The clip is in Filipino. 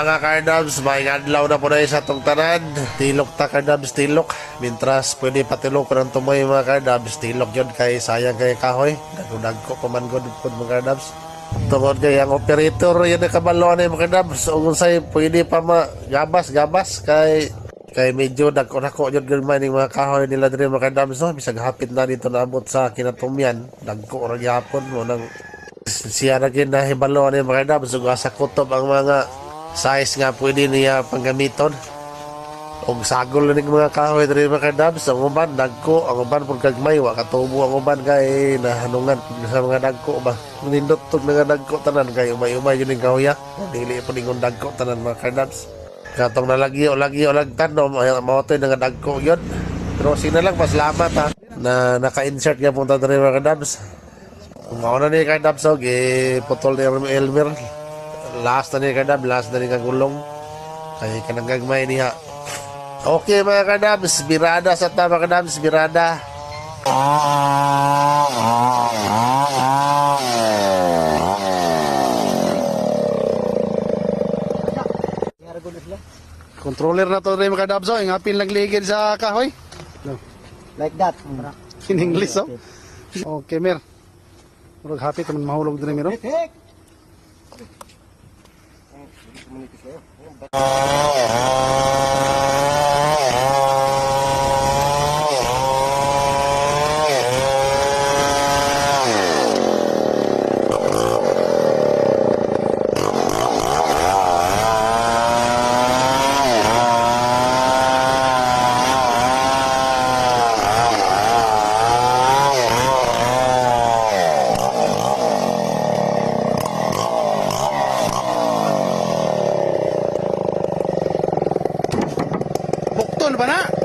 Mga kardabs, may adlaw na po na sa itong tanan. Tilok ta kardabs, tilok. Mintras pwede patilok ko ng tumoy mga kardabs. Tilok yun kay sayang kay kahoy. Nagko pamangod po mga kardabs. Tungod kay ang operator yan na kabalo na mga kardabs. Kung say pwede pa gabas kay medyo dagko-dako yun gulmay ng mga kahoy nila din mga kardabs. No? Bisag hapit na dito naabot sa kinatumyan. Dagko orang yapon mo nang siya na ginahibalo na mga kardabs. Sa kutob ang mga size nga pwede niya panggamiton og sagol ni mga kahoy diri mga kardabs. Ang uban dagko, ang uban pud gagmay wa katubo ang uban kay nahanungan sa mga dagko ba nindot tug mga dagko tanan kay umay-umay yun ning kahoya dili po ningon dagko tanan mga kardabs katong nalagi o lag tanom mao toy nga dagko yun pero sina lang pasalamat ha na naka-insert nga punta diri mga kardabs. Mao na ni kardabs og putol ni Elmer. Last na ni kardab, last na ni kagulong kay kanang gagmay niya. Okay mga kardabs, birada sa ta mga kardabs, birada. Controller na to rin mga kardabs, ang apil nagligid sa kahoy. Like that. In English, oh. Okay, Mer. Murag hapit man mahulog din Mer. Bukton ba na?